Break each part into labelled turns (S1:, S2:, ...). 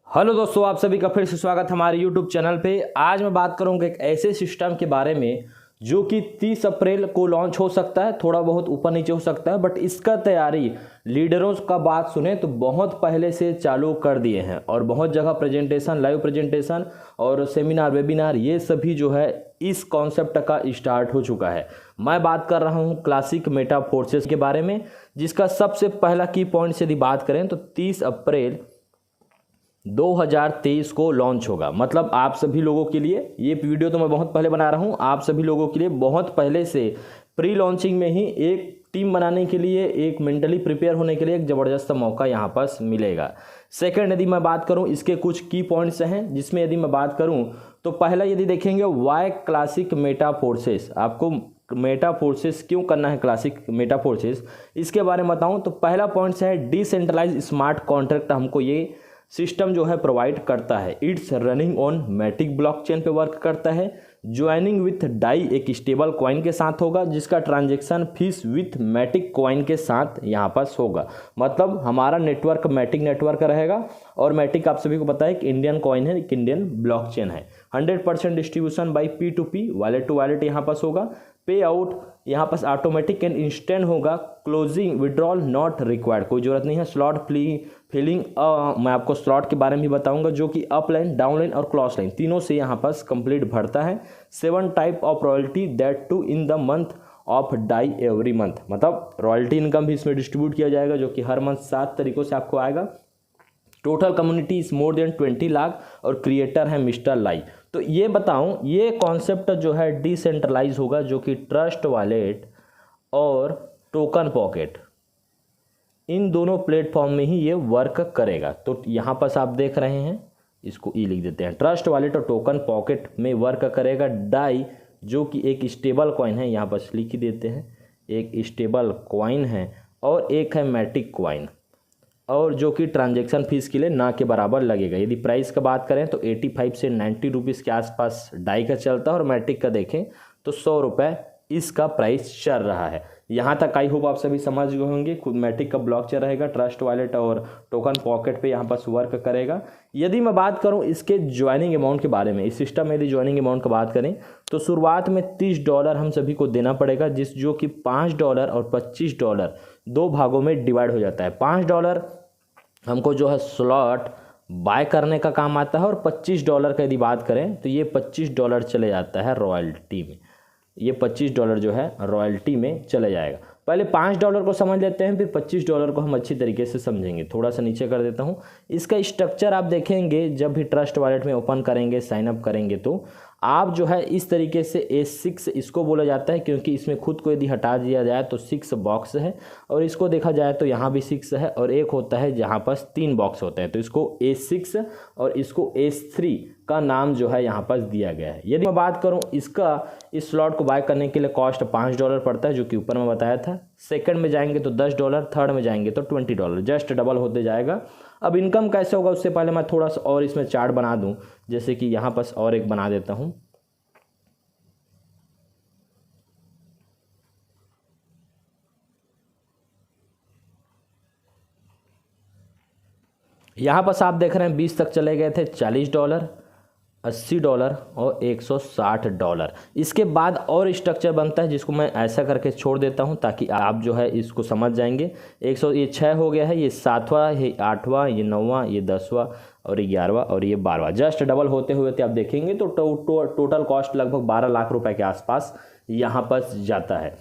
S1: Hello दोस्तों, आप सभी का फिर से स्वागत हमारे यूट्यूब चैनल पे। आज मैं बात करूंगा एक ऐसे सिस्टम के बारे में जो कि 30 अप्रैल को लॉन्च हो सकता है। थोड़ा बहुत ऊपर नीचे हो सकता है, बट इसका तैयारी लीडरों का बात सुने तो बहुत पहले से चालू कर दिए हैं और बहुत जगह प्रेजेंटेशन, लाइव प्रेजेंटेशन और सेमिनार, वेबिनार ये सभी जो है इस कॉन्सेप्ट का स्टार्ट हो चुका है। मैं बात कर रहा हूँ क्लासिक मेटा फोर्सेस के बारे में, जिसका सबसे पहला की पॉइंट से यदि बात करें तो 30 अप्रैल 2023 को लॉन्च होगा। मतलब आप सभी लोगों के लिए ये वीडियो तो मैं बहुत पहले बना रहा हूँ, आप सभी लोगों के लिए बहुत पहले से प्री लॉन्चिंग में ही एक टीम बनाने के लिए, एक मेंटली प्रिपेयर होने के लिए एक ज़बरदस्त मौका यहाँ पास मिलेगा। सेकंड, यदि मैं बात करूँ इसके कुछ की पॉइंट्स हैं, जिसमें यदि मैं बात करूँ तो पहला यदि देखेंगे वाई क्लासिक मेटा फोर्सेस। आपको मेटा फोर्सेस क्यों करना है क्लासिक मेटा फोर्सेस, इसके बारे में बताऊँ तो पहला पॉइंट्स है डिसेंट्रलाइज स्मार्ट कॉन्ट्रैक्ट हमको ये सिस्टम जो है प्रोवाइड करता है। It's running on Matic blockchain पे वर्क करता है। ज्वाइनिंग विथ डाई एक स्टेबल कॉइन के साथ होगा, जिसका transaction fees with Matic coin के साथ यहाँ पास होगा। मतलब हमारा नेटवर्क मैटिक नेटवर्क रहेगा और मैटिक आप सभी को पता है कि इंडियन कॉइन है, एक इंडियन ब्लॉकचेन है। 100% distribution by P2P, wallet to wallet यहाँ पास होगा। पे आउट यहाँ पास ऑटोमेटिक एंड इंस्टेंट होगा। क्लोजिंग विड्रॉल नॉट रिक्वायर्ड, कोई जरूरत नहीं है। स्लॉट फिलिंग मैं आपको स्लॉट के बारे में भी बताऊंगा, जो कि अपलाइन, डाउनलाइन और क्रॉस लाइन तीनों से यहाँ पास कंप्लीट भरता है। 7 type of royalty that to in the month of DAI every month, मतलब रॉयल्टी इनकम भी इसमें डिस्ट्रीब्यूट किया जाएगा, जो कि हर मंथ 7 तरीकों से आपको आएगा। Total community is more than 20 lakh और क्रिएटर है मिस्टर लाई। तो ये बताऊं, ये कॉन्सेप्ट जो है डिसेंट्रलाइज होगा, जो कि ट्रस्ट वॉलेट और टोकन पॉकेट इन दोनों प्लेटफॉर्म में ही ये वर्क करेगा। तो यहाँ पर आप देख रहे हैं, इसको ई लिख देते हैं, ट्रस्ट वॉलेट और टोकन पॉकेट में वर्क करेगा। डाई जो कि एक स्टेबल कॉइन है, यहाँ पर लिख देते हैं, एक स्टेबल कॉइन है और एक है मैटिक कॉइन, और जो कि ट्रांजैक्शन फीस के लिए ना के बराबर लगेगा। यदि प्राइस का बात करें तो 85 से 90 रुपीज़ के आसपास डाई का चलता है और मैटिक का देखें तो 100 रुपये इसका प्राइस चल रहा है। यहाँ तक आई होप आप सभी समझ गए होंगे। खुद मैटिक का ब्लॉकचेन रहेगा, ट्रस्ट वॉलेट और टोकन पॉकेट पे यहाँ पास वर्क करेगा। यदि मैं बात करूँ इसके ज्वाइनिंग अमाउंट के बारे में, इस सिस्टम में यदि ज्वाइनिंग अमाउंट की बात करें तो शुरुआत में $30 हम सभी को देना पड़ेगा, जो कि $5 और $25 दो भागों में डिवाइड हो जाता है। $5 हमको जो है स्लॉट बाय करने का काम आता है और $25 का यदि बात करें तो ये $25 चले जाता है रॉयल्टी में। ये $25 जो है रॉयल्टी में चले जाएगा। पहले $5 को समझ लेते हैं, फिर $25 को हम अच्छी तरीके से समझेंगे। थोड़ा सा नीचे कर देता हूँ। इसका स्ट्रक्चर आप देखेंगे, जब भी ट्रस्ट वॉलेट में ओपन करेंगे, साइन अप करेंगे तो आप जो है इस तरीके से A6 इसको बोला जाता है, क्योंकि इसमें खुद को यदि हटा दिया जाए तो 6 बॉक्स है, और इसको देखा जाए तो यहाँ भी 6 है और एक होता है जहाँ पास 3 बॉक्स होते हैं। तो इसको A6 और इसको S3 का नाम जो है यहाँ पास दिया गया है। यदि मैं बात करूँ इसका, इस स्लॉट को बाय करने के लिए कॉस्ट $5 पड़ता है, जो कि ऊपर में बताया था। सेकंड में जाएंगे तो $10, थर्ड में जाएंगे तो $20, जस्ट डबल होते जाएगा। अब इनकम कैसे होगा उससे पहले मैं थोड़ा सा और इसमें चार्ट बना दूं, जैसे कि यहाँ पास और एक बना देता हूं। यहाँ पास आप देख रहे हैं 20 तक चले गए थे, $40, $80 और $160। इसके बाद और स्ट्रक्चर बनता है, जिसको मैं ऐसा करके छोड़ देता हूं ताकि आप जो है इसको समझ जाएंगे। ये 6 हो गया है, ये 7वां, ये 8वां, ये 9वां, ये 10वां और ये 11वां और ये 12वां। जस्ट डबल होते हुए आप देखेंगे तो टोटल कॉस्ट लगभग 12 लाख रुपए के आसपास यहाँ पर जाता है।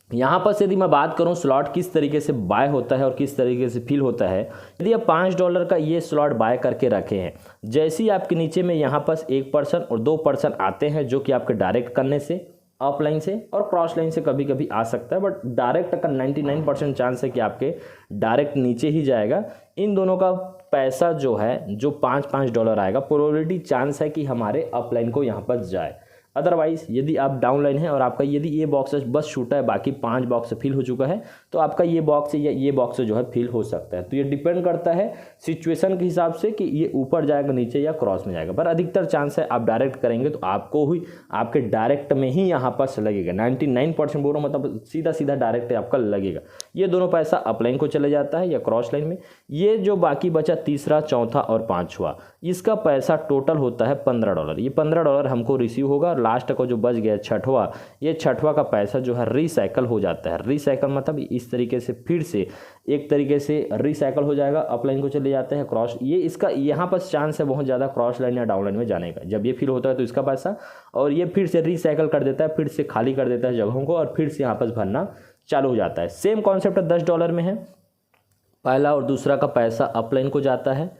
S1: यहाँ पर यदि मैं बात करूँ स्लॉट किस तरीके से बाय होता है और किस तरीके से फिल होता है, यदि आप $5 का ये स्लॉट बाय करके रखे हैं, जैसे ही आपके नीचे में यहाँ पर 1% और 2% आते हैं, जो कि आपके डायरेक्ट करने से, ऑफलाइन से और क्रॉस लाइन से कभी कभी आ सकता है, बट डायरेक्ट का 99% चांस है कि आपके डायरेक्ट नीचे ही जाएगा। इन दोनों का पैसा जो है, जो $5 आएगा, प्रोबेबिलिटी चांस है कि हमारे अपलाइन को यहाँ पर जाए। अदरवाइज यदि आप डाउनलाइन है और आपका यदि ये बॉक्स बस छूटा है, बाकी 5 बॉक्स फिल हो चुका है, तो आपका ये बॉक्स या ये बॉक्स जो है फिल हो सकता है। तो ये डिपेंड करता है सिचुएशन के हिसाब से कि ये ऊपर जाएगा, नीचे या क्रॉस में जाएगा, पर अधिकतर चांस है आप डायरेक्ट करेंगे तो आपको ही आपके डायरेक्ट में ही यहाँ पर लगेगा। 99% बोल रहा हूँ, मतलब सीधा सीधा डायरेक्ट आपका लगेगा। ये दोनों पैसा अपलाइन को चले जाता है या क्रॉस लाइन में। ये जो बाकी बचा तीसरा, चौथा और पाँचवा, इसका पैसा टोटल होता है $15। ये $15 हमको रिसीव होगा। लास्ट को जो बच गया छठवा, ये छठवा का पैसा जो है रिसाइकल हो जाता है। रिसाइकल मतलब इस तरीके से फिर से एक तरीके से रिसाइकल हो जाएगा, अपलाइन को चले जाते हैं क्रॉस। ये इसका यहाँ पर चांस है बहुत ज़्यादा क्रॉस लाइन या डाउन लाइन में जाने का। जब ये फिल होता है तो इसका पैसा, और ये फिर से रिसाइकल कर देता है, फिर से खाली कर देता है जगहों को और फिर से यहाँ पर भरना चालू हो जाता है। सेम कॉन्सेप्ट $10 में है। पहला और दूसरा का पैसा अपलाइन को जाता है,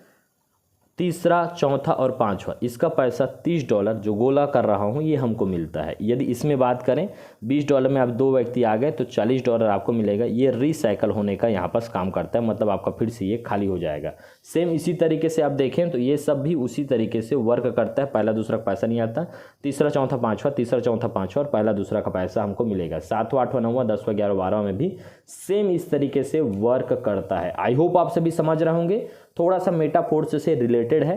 S1: तीसरा, चौथा और पाँचवा इसका पैसा $30 जो गोला कर रहा हूँ ये हमको मिलता है। यदि इसमें बात करें $20 में आप 2 व्यक्ति आ गए तो $40 आपको मिलेगा। ये रिसाइकल होने का यहाँ पर काम करता है, मतलब आपका फिर से ये खाली हो जाएगा। सेम इसी तरीके से आप देखें तो ये सब भी उसी तरीके से वर्क करता है। पहला दूसरा का पैसा नहीं आता, तीसरा चौथा पाँचवा, तीसरा चौथा पाँचवा और पहला दूसरा का पैसा हमको मिलेगा। 7वां 8वां 9वां 10वां 11वां 12वां में भी सेम इस तरीके से वर्क करता है। आई होप आप सभी समझ रहे होंगे। थोड़ा सा मेटाफोर्स से रिलेटेड है,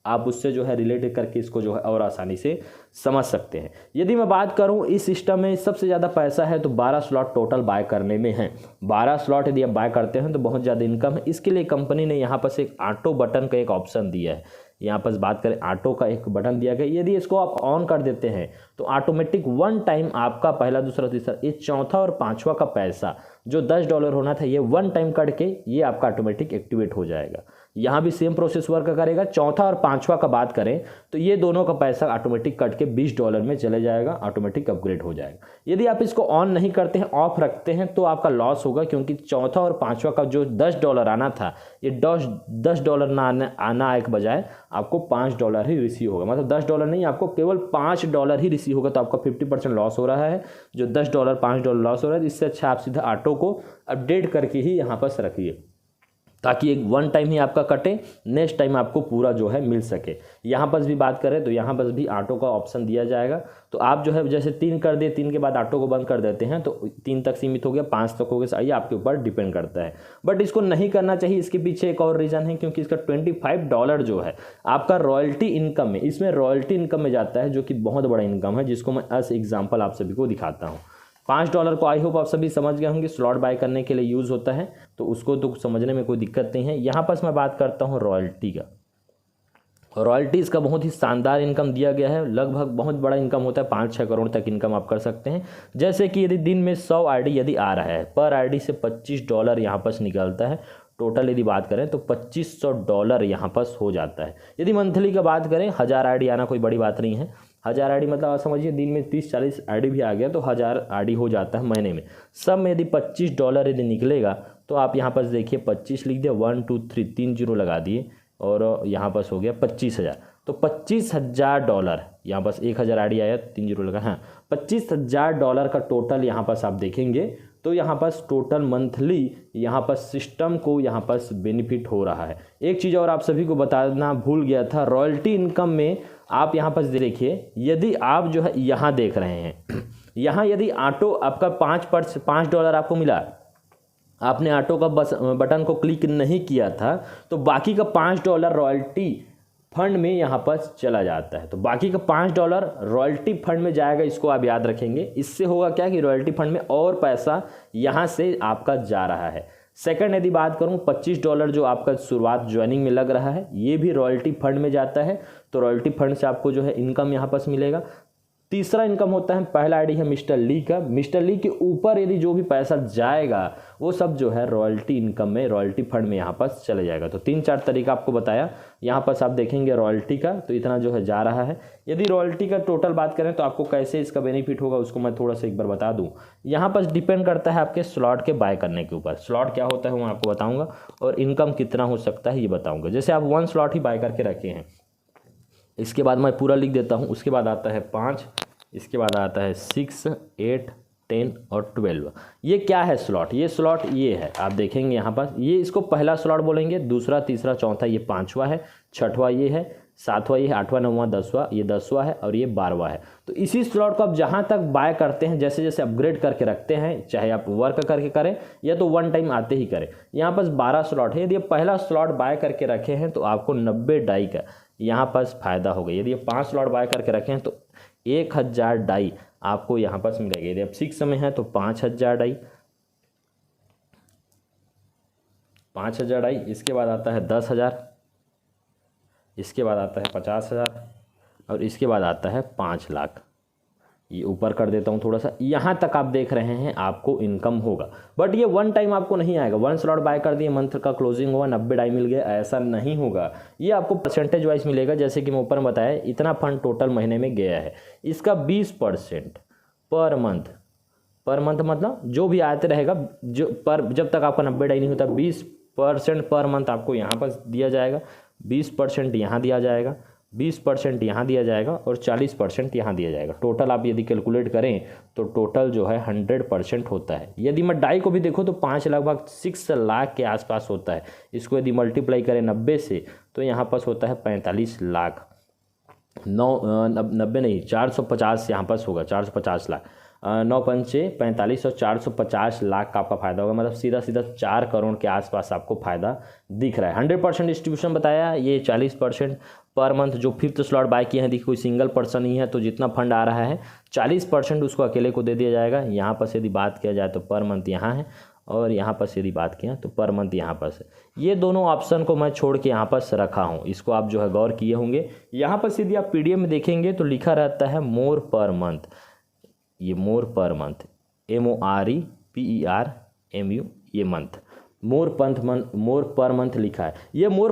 S1: आप उससे जो है रिलेटेड करके इसको जो है और आसानी से समझ सकते हैं। यदि मैं बात करूं इस सिस्टम में सबसे ज़्यादा पैसा है तो 12 स्लॉट टोटल बाय करने में है। 12 स्लॉट यदि आप बाय करते हैं तो बहुत ज़्यादा इनकम है। इसके लिए कंपनी ने यहाँ पर एक ऑटो बटन का एक ऑप्शन दिया है। यहाँ पर बात करें ऑटो का एक बटन दिया गया, यदि इसको आप ऑन कर देते हैं तो ऑटोमेटिक वन टाइम आपका पहला दूसरा तीसरा ये चौथा और पाँचवा का पैसा जो $10 होना था ये वन टाइम कट के ये आपका ऑटोमेटिक एक्टिवेट हो जाएगा। यहाँ भी सेम प्रोसेस वर्क करेगा। चौथा और पाँचवा का बात करें तो ये दोनों का पैसा ऑटोमेटिक कट के $20 में चले जाएगा, ऑटोमेटिक अपग्रेड हो जाएगा। यदि आप इसको ऑन नहीं करते हैं, ऑफ रखते हैं तो आपका लॉस होगा, क्योंकि चौथा और पाँचवा का जो $10 आना था ये $10 ना आने के बजाय आपको $5 ही रिसीव होगा। मतलब $10 नहीं, आपको केवल $5 ही रिसीव होगा। तो आपका 50% लॉस हो रहा है। जो $10 $5 लॉस हो रहा है, इससे अच्छा आप सीधा ऑटो को अपडेट करके ही यहाँ पर रखिए, ताकि एक वन टाइम ही आपका कटे, नेक्स्ट टाइम आपको पूरा जो है मिल सके। यहाँ पर भी बात करें तो यहाँ पर भी ऑटो का ऑप्शन दिया जाएगा। तो आप जो है जैसे 3 कर दिए, 3 के बाद ऑटो को बंद कर देते हैं तो 3 तक सीमित हो गया, 5 तक हो गया, ये आपके ऊपर डिपेंड करता है। बट इसको नहीं करना चाहिए। इसके पीछे एक और रीज़न है, क्योंकि इसका $25 जो है आपका रॉयल्टी इनकम में, इसमें रॉयल्टी इनकम में जाता है, जो कि बहुत बड़ा इनकम है, जिसको मैं एज एग्जाम्पल आप सभी को दिखाता हूँ। $5 को आई होप आप सभी समझ गए होंगे, स्लॉट बाय करने के लिए यूज़ होता है, तो उसको तो समझने में कोई दिक्कत नहीं है। यहाँ पर मैं बात करता हूँ रॉयल्टी का। रॉयल्टी इसका बहुत ही शानदार इनकम दिया गया है, लगभग बहुत बड़ा इनकम होता है, 5-6 करोड़ तक इनकम आप कर सकते हैं। जैसे कि यदि दिन में 100 आईडी यदि आ रहा है, पर आईडी से $25 यहाँ पर निकलता है। टोटल यदि बात करें तो $2500 यहाँ पर हो जाता है। यदि मंथली का बात करें, 1000 आईडी आना कोई बड़ी बात नहीं है। 1000 आईडी मतलब आप समझिए दिन में 30-40 आईडी भी आ गया तो 1000 आईडी हो जाता है महीने में। सब में यदि $25 यदि निकलेगा तो आप यहाँ पर देखिए 25 लिख दिया, 1 2 3 3 जीरो लगा दिए और यहाँ पर हो गया 25,000। तो $25,000 यहाँ पर 1000 आईडी आया, 3 जीरो लगा, हाँ $25,000 का टोटल यहाँ पर आप देखेंगे तो यहाँ पर टोटल मंथली यहाँ पर सिस्टम को यहाँ पर बेनिफिट हो रहा है। एक चीज़ और आप सभी को बताना भूल गया था, रॉयल्टी इनकम में आप यहाँ पर देखिए, यदि आप जो है यहाँ देख रहे हैं, यहाँ यदि ऑटो आपका $5 आपको मिला, आपने ऑटो का बटन को क्लिक नहीं किया था तो बाकी का $5 रॉयल्टी फंड में यहाँ पर चला जाता है। तो बाकी का $5 रॉयल्टी फंड में जाएगा, इसको आप याद रखेंगे। इससे होगा क्या कि रॉयल्टी फंड में और पैसा यहाँ से आपका जा रहा है। सेकंड यदि बात करूँ, $25 जो आपका शुरुआत ज्वाइनिंग में लग रहा है, ये भी रॉयल्टी फंड में जाता है। तो रॉयल्टी फंड से आपको जो है इनकम यहाँ पर मिलेगा। तीसरा इनकम होता है, पहला आईडी है मिस्टर ली का। मिस्टर ली के ऊपर यदि जो भी पैसा जाएगा वो सब जो है रॉयल्टी इनकम में, रॉयल्टी फंड में यहाँ पर चले जाएगा। तो 3-4 तरीका आपको बताया। यहाँ पर आप देखेंगे रॉयल्टी का तो इतना जो है जा रहा है। यदि रॉयल्टी का टोटल बात करें तो आपको कैसे इसका बेनिफिट होगा उसको मैं थोड़ा सा एक बार बता दूँ। यहाँ पर डिपेंड करता है आपके स्लॉट के बाय करने के ऊपर। स्लॉट क्या होता है वो मैं आपको बताऊँगा और इनकम कितना हो सकता है ये बताऊँगा। जैसे आप 1 स्लॉट ही बाय करके रखे हैं, इसके बाद मैं पूरा लिख देता हूँ। उसके बाद आता है 5, इसके बाद आता है 6, 8, 10 और 12। ये क्या है स्लॉट? ये स्लॉट ये है, आप देखेंगे यहाँ पर, ये इसको पहला स्लॉट बोलेंगे, दूसरा तीसरा चौथा ये 5वां है, छठवां ये है, 7वां ये 8वां 9वां 10वां, ये 10वां है और ये 12वां है। तो इसी स्लॉट को आप जहाँ तक बाय करते हैं, जैसे जैसे अपग्रेड करके रखते हैं, चाहे आप वर्क करके करें या तो वन टाइम आते ही करें। यहाँ पास 12 स्लॉट है। यदि आप पहला स्लॉट बाय करके रखे हैं तो आपको 90 डाई का यहाँ पास फायदा होगा। यदि आप 5 स्लॉट बाय करके रखे हैं तो 1000 डाई आपको यहाँ पास मिलेगा। यदि आप 6 में हैं तो 5000 डाई, 5000 डाई। इसके बाद आता है 10,000, इसके बाद आता है 50,000 और इसके बाद आता है 5 लाख। ये ऊपर कर देता हूँ थोड़ा सा, यहाँ तक आप देख रहे हैं आपको इनकम होगा। बट ये वन टाइम आपको नहीं आएगा। 1 स्लॉट बाय कर दिए, मंथ का क्लोजिंग हुआ, 90 डाई मिल गया, ऐसा नहीं होगा। ये आपको परसेंटेज वाइज मिलेगा। जैसे कि मैं ऊपर में बताया, इतना फंड टोटल महीने में गया है, इसका 20% पर मंथ। पर मंथ मतलब जो भी आते रहेगा, जो पर जब तक आपका 90 डाई नहीं होता, 20% पर मंथ आपको यहाँ पर दिया जाएगा, 20% यहाँ दिया जाएगा, 20% यहाँ दिया जाएगा और 40% यहाँ दिया जाएगा। टोटल आप यदि कैलकुलेट करें तो टोटल जो है 100% होता है। यदि मैं डाई को भी देखो तो 5 लगभग 6 लाख के आसपास होता है। इसको यदि मल्टीप्लाई करें 90 से तो यहाँ पास होता है 45 लाख। 90 नहीं, 450 यहाँ पास होगा, 450 लाख। 9 पंचे 45 और 450 लाख का आपका फायदा होगा। मतलब सीधा सीधा 4 करोड़ के आसपास आपको फायदा दिख रहा है। 100% डिस्ट्रीब्यूशन बताया, ये 40% पर मंथ। जो 5th स्लॉट बाय किए हैं, देखिए कोई सिंगल पर्सन ही है तो जितना फंड आ रहा है 40% उसको अकेले को दे दिया जाएगा। यहाँ पर यदि बात किया जाए तो पर मंथ यहाँ है और यहाँ पर यदि बात किया तो पर मंथ यहाँ पर है। ये दोनों ऑप्शन को मैं छोड़ के यहाँ पर रखा हूँ, इसको आप जो है गौर किए होंगे। यहाँ पर यदि आप PDF में देखेंगे तो लिखा रहता है मोर पर मंथ। ये मोर पर मंथ, MOREPERMU, ये मंथ मोर पर मंथ लिखा है। ये मोर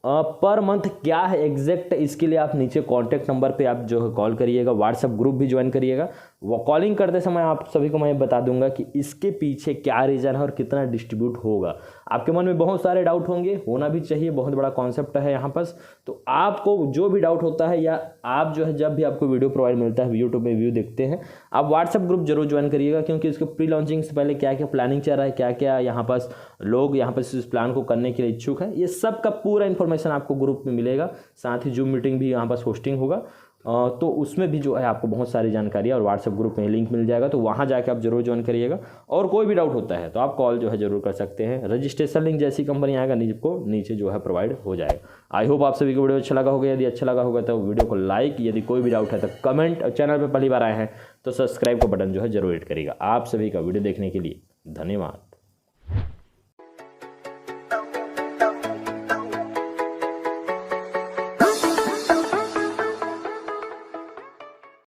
S1: पर मंथ क्या है एग्जैक्ट, इसके लिए आप नीचे कॉन्टैक्ट नंबर पे आप जो है कॉल करिएगा। व्हाट्सएप ग्रुप भी ज्वाइन करिएगा। वो कॉलिंग करते समय आप सभी को मैं बता दूंगा कि इसके पीछे क्या रीज़न है और कितना डिस्ट्रीब्यूट होगा। आपके मन में बहुत सारे डाउट होंगे, होना भी चाहिए, बहुत बड़ा कॉन्सेप्ट है यहाँ पर। तो आपको जो भी डाउट होता है या आप जो है जब भी आपको वीडियो प्रोवाइड मिलता है, यूट्यूब में व्यू देखते हैं, आप व्हाट्सएप ग्रुप जरूर ज्वाइन करिएगा। क्योंकि इसको प्री लॉन्चिंग से पहले क्या क्या प्लानिंग चल रहा है, क्या क्या यहाँ पास लोग यहाँ पर इस प्लान को करने के लिए इच्छुक है, ये सब का पूरा इन्फॉर्मेशन आपको ग्रुप में मिलेगा। साथ ही जूम मीटिंग भी यहाँ पास होस्टिंग होगा, तो उसमें भी जो है आपको बहुत सारी जानकारी और व्हाट्सएप ग्रुप में लिंक मिल जाएगा। तो वहाँ जाके आप जरूर ज्वाइन करिएगा। और कोई भी डाउट होता है तो आप कॉल जो है जरूर कर सकते हैं। रजिस्ट्रेशन लिंक जैसी कंपनी आएगा आपको नीचे जो है प्रोवाइड हो जाएगा। आई होप आप सभी को वीडियो अच्छा लगा होगा। यदि अच्छा लगा होगा तो वीडियो को लाइक, यदि कोई भी डाउट है तो कमेंट, और चैनल पर पहली बार आए हैं तो सब्सक्राइब का बटन जो है जरूर हिट करिएगा। आप सभी का वीडियो देखने के लिए धन्यवाद।